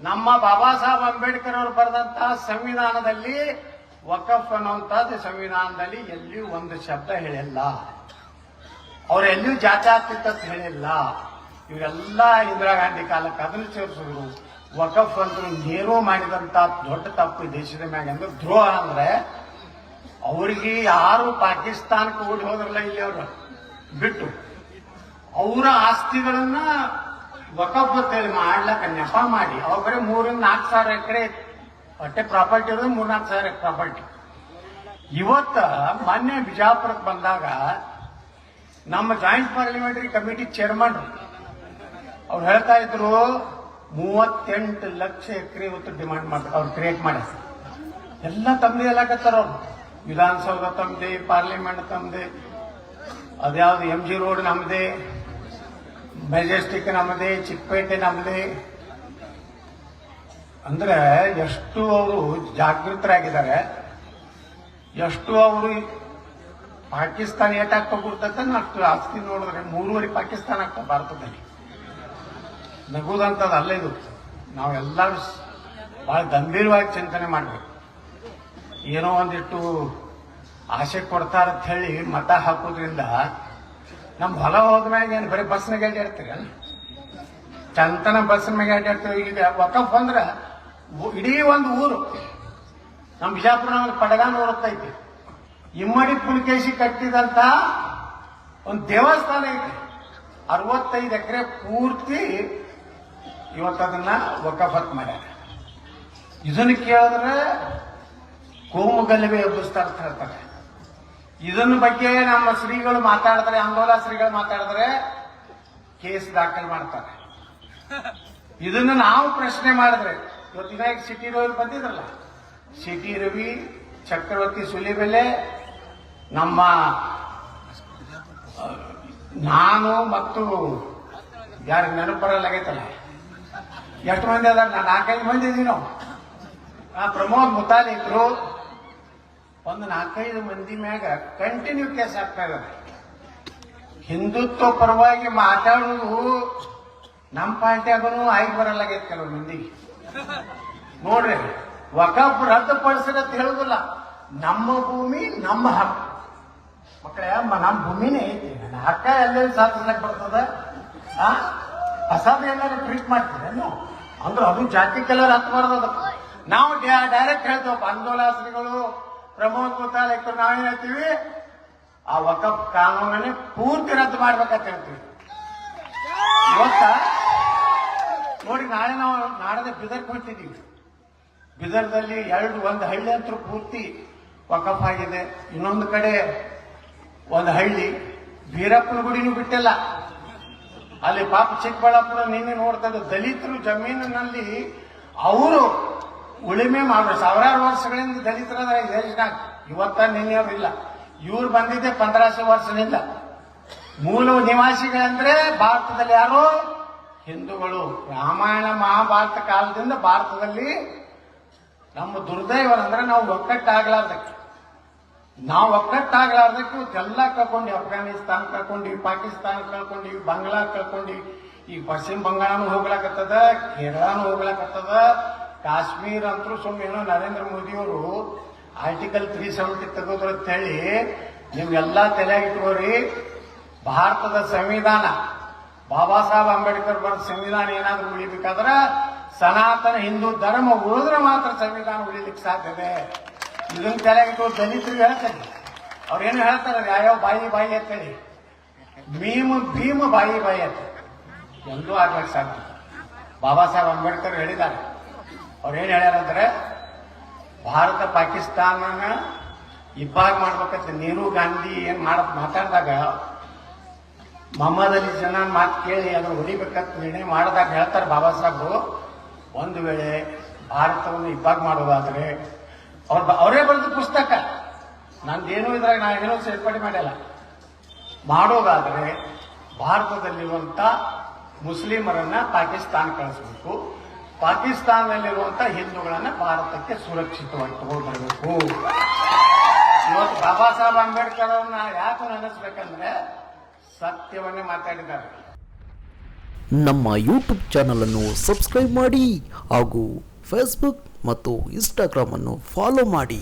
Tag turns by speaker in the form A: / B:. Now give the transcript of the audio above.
A: ನಮ್ಮ ಬಾಬಾ ಸಾಹೇಬ್ ಅಂಬೇಡ್ಕರ್ ಅವರು ಬರೆದಂತಹ ಸಂವಿಧಾನದಲ್ಲಿ ವಕಫ್ ಅನ್ನುವಂಥದ್ದು ಸಂವಿಧಾನದಲ್ಲಿ ಎಲ್ಲಿಯೂ ಒಂದು ಶಬ್ದ ಹೇಳಿಲ್ಲ. ಅವರೆಲ್ಲಿಯೂ ಜಾತ್ಯಾತೀತ ಅಂತ ಹೇಳಿಲ್ಲ. ಇವರೆಲ್ಲ ಇಂದಿರಾ ಗಾಂಧಿ ಕಾಲಕ್ಕೆ ಅದನ್ನು ಸೇರಿಸಿದ್ರು. ವಕಫ್ ಅಂತ ನೆಹರು ಮಾಡಿದಂತ ದೊಡ್ಡ ತಪ್ಪು ದೇಶದ ಮ್ಯಾಗ ಅಂದ್ರೆ ದ್ರೋಹ. ಅಂದ್ರೆ ಅವ್ರಿಗೆ ಯಾರು ಪಾಕಿಸ್ತಾನಕ್ಕೆ ಓಡಿ ಹೋದ್ರಲ್ಲ ಇಲ್ಲಿ ಅವರು ಬಿಟ್ಟು ಅವರ ಆಸ್ತಿಗಳನ್ನ ವಕಫ್ ಅಂತೇಳಿ ಮಾಡ್ಲಕ್ಕ ನೆಪ ಮಾಡಿ ಅವ್ರ ಬರೀ 3-4 ಸಾವಿರ ಎಕರೆ ಒಟ್ಟೆ ಪ್ರಾಪರ್ಟಿ ಇರೋದು 3-4 ಸಾವಿರ ಪ್ರಾಪರ್ಟಿ. ಇವತ್ತ ಮೊನ್ನೆ ಬಿಜಾಪುರಕ್ಕೆ ಬಂದಾಗ ನಮ್ಮ ಜಾಯಿಂಟ್ ಪಾರ್ಲಿಮೆಂಟರಿ ಕಮಿಟಿ ಚೇರ್ಮನ್ ಅವ್ರು ಹೇಳ್ತಾ ಇದ್ರು 38 ಲಕ್ಷ ಎಕರೆ ಇವತ್ತು ಡಿಮಾಂಡ್ ಮಾಡ್ತಾರೆ. ಅವ್ರು ಕ್ರಿಯೇಟ್ ಮಾಡಿ ಎಲ್ಲ ತಮ್ಮದೇ ಎಲ್ಲಕತ್ತಾರ. ಅವ್ರು ವಿಧಾನಸೌಧ ತಮ್ಮದೇ, ಪಾರ್ಲಿಮೆಂಟ್ ತಮ್ಮದೇ, ಅದ್ಯಾವ್ದು MG ರೋಡ್ ನಮ್ಮದೇ, ಮೆಜೆಸ್ಟಿಕ್ ನಮ್ಮದೇ, ಚಿಕ್ಕಪೇಟೆ ನಮ್ಮದೇ. ಅಂದ್ರೆ ಎಷ್ಟು ಅವರು ಜಾಗೃತರಾಗಿದ್ದಾರೆ, ಎಷ್ಟು ಅವರು ಪಾಕಿಸ್ತಾನ ಏಟಾಗ್ತದೆ ಅಷ್ಟು ಆಸ್ತಿ ನೋಡಿದ್ರೆ 3.5 ಪಾಕಿಸ್ತಾನ ಆಗ್ತದೆ ಭಾರತದಲ್ಲಿ. ನಗುದಂತದ್ದು ಅಲ್ಲೇ ಇದು. ನಾವೆಲ್ಲರೂ ಬಹಳ ಗಂಭೀರವಾಗಿ ಚಿಂತನೆ ಮಾಡಬೇಕು. ಏನೋ ಒಂದಿಟ್ಟು ಆಸೆ ಕೊಡ್ತಾರಂತ ಹೇಳಿ ಮತ ಹಾಕೋದ್ರಿಂದ ನಮ್ ಹೊಲ ಹೋದ್ಮ್ಯಾಗ ಏನು ಬರೀ ಬಸ್ನಾಗ ಅಡ್ಡಾಡ್ತೀರಿ ಅಲ್ಲ, ಚಂತನ ಬಸ್ನಾಗ ಅಡ್ಡಾಡ್ತೀವಿ. ಈಗ ವಕಫ್ ಅಂದ್ರೆ ಇಡೀ ಒಂದು ಊರು. ನಮ್ಮ ಬಿಜಾಪುರ ಪಡಗಾನ ಊರತ್ತೈತಿ. ಇಮ್ಮಡಿ ಪುಲಕೇಶಿ ಕಟ್ಟಿದಂತ ಒಂದು ದೇವಸ್ಥಾನ ಐತಿ. 65 ಎಕರೆ ಪೂರ್ತಿ ಇವತ್ತದನ್ನ ವಕಫತ್ ಮಾಡ್ಯಾರ. ಇದನ್ನು ಕೇಳಿದ್ರೆ ಕೋಮು ಗಲಭೆ ಎಬ್ಬಿಸ್ತಾ ಅಂತ ಹೇಳ್ತಾರೆ. ಇದನ್ನ ಬಗ್ಗೆ ನಮ್ಮ ಶ್ರೀಗಳು ಮಾತಾಡಿದ್ರೆ, ಆಂದೋಲನ ಶ್ರೀಗಳು ಮಾತಾಡಿದ್ರೆ ಕೇಸ್ ದಾಖಲು ಮಾಡ್ತಾರೆ. ಇದನ್ನು ನಾವು ಪ್ರಶ್ನೆ ಮಾಡಿದ್ರೆ ಇವತ್ತಿನ ಸಿಟಿ ರವಿ ಬಂದಿದ್ರಲ್ಲ, ಸಿಟಿ ರವಿ, ಚಕ್ರವರ್ತಿ ಸುಲಿಬೆಲೆ, ನಮ್ಮ ನಾನು ಮತ್ತು ಯಾರಿಗೆ ನೆನಪರಲ್ಲಾಗೈತಲ್ಲ, ಎಷ್ಟು ಮಂದಿ ಅದಾರ? 4-5 ಮಂದಿ ಇದೀವಿ ನಾವು. ಪ್ರಮೋದ್ ಮುತಾಲಿಕರು ಒಂದು 4-5 ಮಂದಿ ಮ್ಯಾಗ ಕಂಟಿನ್ಯೂ ಕೇಸ್ ಆಗ್ತಾ ಇದ್ದಾರೆ. ಹಿಂದುತ್ವ ಪರವಾಗಿ ಮಾತಾಡುವುದು ನಮ್ಮ ಪಾರ್ಟಿಯಾಗೂ ಆಗಿ ಬರಲಾಗೈತೆ ಕೆಲವು ಮಂದಿಗೆ. ನೋಡ್ರಿ, ವಕಫ್ ರದ್ದುಪಡಿಸಿರತ್ ಹೇಳುದಿಲ್ಲ. ನಮ್ಮ ಭೂಮಿ ನಮ್ಮ ಹಕ್ಕು. ಮಕ್ಕಳ ನಮ್ಮ ಭೂಮಿನೇ ಐತಿ, ನನ್ನ ಹಕ್ಕ ಎಲ್ಲೆಲ್ಲಿ ಸಾಧಿಸ್ಲಕ್ ಬರ್ತದ? ಹೊಸದ ಎಲ್ಲರೂ ಟ್ರೀಟ್ ಮಾಡ್ತೀರ ನೀವು ಅಂದ್ರೆ ಅದು ಜಾತಿ ಕಲರ್ ಹತ್ತಬಾರ್ದು. ಅದಕ್ಕೆ ನಾವು ಡೈರೆಕ್ಟ್ ಹೇಳ್ತೇವಪ್ಪ. ಆಂದೋಲನಗಳು, ಪ್ರಮೋದ್ ಮುತಾಲಿಕರು ನಾವೇನ್ ಹೇಳ್ತೀವಿ, ಆ ವಕಫ್ ಕಾನೂನನ್ನೇ ಪೂರ್ತಿ ರದ್ದು ಮಾಡ್ಬೇಕಂತ ಹೇಳ್ತೀವಿ. ಇವತ್ತ ನೋಡಿ, ನಾಳೆ ನಾವು ನಾಡದೆ ಬಿದರ್ಗೆ ಹೋಗ್ತಿದ್ದೀವಿ. ಬಿದರ್ದಲ್ಲಿ ಒಂದು ಹಳ್ಳಿ ಅಂತೂ ಪೂರ್ತಿ ವಕಫ್ ಆಗಿದೆ. ಇನ್ನೊಂದು ಕಡೆ ಒಂದು ಹಳ್ಳಿ ವೀರಪ್ಪನ ಗುಡಿನೂ ಬಿಟ್ಟಿಲ್ಲ. ಅಲ್ಲಿ ಪಾಪ ಚಿಕ್ಕಬಳ್ಳಾಪುರ ನಿನ್ನೆ ನೋಡ್ತಾ ಇದ್ದ ದಲಿತರು ಜಮೀನಿನಲ್ಲಿ ಅವರು ಉಳಿಮೆ ಮಾಡ್ತಾರೆ. ಸಾವಿರಾರು ವರ್ಷಗಳಿಂದ ದಲಿತರ ದೇಶನಾಗ ಇವತ್ತ ನಿನ್ನೆಯವ್ರಿಲ್ಲ. ಇವ್ರು ಬಂದಿದ್ದೆ 1500 ವರ್ಷದಿಂದ. ಮೂಲ ನಿವಾಸಿಗಳಂದ್ರೆ ಭಾರತದಲ್ಲಿ ಯಾರು? ಹಿಂದೂಗಳು. ರಾಮಾಯಣ ಮಹಾಭಾರತ ಕಾಲದಿಂದ ಭಾರತದಲ್ಲಿ ನಮ್ಮ ದುರ್ದೈವರಂದ್ರೆ ನಾವು ಒಕ್ಕಟ್ಟಾಗ್ಲಾರ್ದಕ್ಕೆ ಎಲ್ಲ ಕಳ್ಕೊಂಡಿ. ಅಫ್ಘಾನಿಸ್ತಾನ ಕಳ್ಕೊಂಡಿ, ಪಾಕಿಸ್ತಾನ ಕಳ್ಕೊಂಡಿ, ಬಾಂಗ್ಲಾ ಕಳ್ಕೊಂಡಿ, ಈಗ ಪಶ್ಚಿಮ ಬಂಗಾಳನೂ ಹೋಗ್ಲಾಕತ್ತದ, ಕೇರಳನೂ ಹೋಗ್ಲಾಕತ್ತದ, ಕಾಶ್ಮೀರ ಅಂತೂ ಏನೋ ನರೇಂದ್ರ ಮೋದಿಯವರು ಆರ್ಟಿಕಲ್ 370 ತೆಗೆದ್ರು ಅಂತ ಹೇಳಿ ನೀವೆಲ್ಲ ತಲೆಯಾಗಿಟ್ಕೋರಿ. ಭಾರತದ ಸಂವಿಧಾನ, ಬಾಬಾ ಸಾಹೇಬ್ ಅಂಬೇಡ್ಕರ್ ಬರೆದ ಸಂವಿಧಾನ ಏನಾದ್ರೂ ಉಳಿಬೇಕಾದ್ರೆ ಸನಾತನ ಹಿಂದೂ ಧರ್ಮ ಉಳಿದ್ರೆ ಮಾತ್ರ ಸಂವಿಧಾನ ಉಳಿಲಿಕ್ಕೆ ಸಾಧ್ಯತೆ. ಇದನ್ನ ತಲೆಯಾಗಿಟ್ಟು ದಲಿತರಿಗೆ ಹೇಳ್ತಾರೆ. ಅವ್ರೇನು ಹೇಳ್ತಾರೆ, ಯಾವ್ಯಾವ ಬಾಯಿ ಅಂತೇಳಿ, ಭೀಮ ಬಾಯಿ ಅಂತ ಎಲ್ಲೂ ಆಗ್ಲಿಕ್ಕೆ ಸಾಧ್ಯ. ಬಾಬಾ ಸಾಹೇಬ್ ಅಂಬೇಡ್ಕರ್ ಹೇಳಿದ್ದಾರೆ. ಅವ್ರೇನು ಹೇಳ್ಯಾರಂದ್ರೆ, ಭಾರತ ಪಾಕಿಸ್ತಾನನ ಇಬ್ಬಾಗ ಮಾಡ್ಬೇಕಂತ ನೆಹರು ಗಾಂಧಿ ಏನ್ ಮಾತಾಡಿದಾಗ ಮೊಹಮ್ಮದ್ ಅಲಿ ಜಿನ್ನಾ ಮಾತು ಕೇಳಿ ಅದನ್ನು ಹೊಡಿಬೇಕಂತ ನಿರ್ಣಯ ಮಾಡಿದಾಗ ಹೇಳ್ತಾರೆ ಬಾಬಾ ಸಾಹೇಬರು, ಒಂದು ವೇಳೆ ಭಾರತವನ್ನು ಇಬ್ಬಾಗ ಮಾಡೋದಾದ್ರೆ, ಅವರೇ ಬರೆದ ಪುಸ್ತಕ, ನಂದೇನು ಇದ್ರಾಗ ನಾನೇನೋ ಸೇರ್ಪಡೆ ಮಾಡಿಲ್ಲ, ಮಾಡೋದಾದ್ರೆ ಭಾರತದಲ್ಲಿರುವಂತ ಮುಸ್ಲಿಮರನ್ನ ಪಾಕಿಸ್ತಾನ ಕಳಿಸಬೇಕು, ಪಾಕಿಸ್ತಾನದಲ್ಲಿರುವಂತ ಹಿಂದೂಗಳನ್ನ ಭಾರತಕ್ಕೆ ಸುರಕ್ಷಿತವಾಗಿ ತಗೊಂಡು ಬರಬೇಕು. ಇವತ್ತು ಬಾಬಾ ಸಾಹೇಬ್ ಅಂಬೇಡ್ಕರ್ ಅವ್ರನ್ನ ಯಾಕೆ ನೆನೆಸ್ಬೇಕಂದ್ರೆ ಸತ್ಯವನ್ನೇ ಮಾತಾಡಿದ್ದಾರೆ.
B: ನಮ್ಮ ಯೂಟ್ಯೂಬ್ ಚಾನಲನ್ನು ಸಬ್ಸ್ಕ್ರೈಬ್ ಮಾಡಿ ಹಾಗೂ ಫೇಸ್ಬುಕ್ ಮತ್ತು ಇನ್ಸ್ಟಾಗ್ರಾಮನ್ನು ಫಾಲೋ ಮಾಡಿ.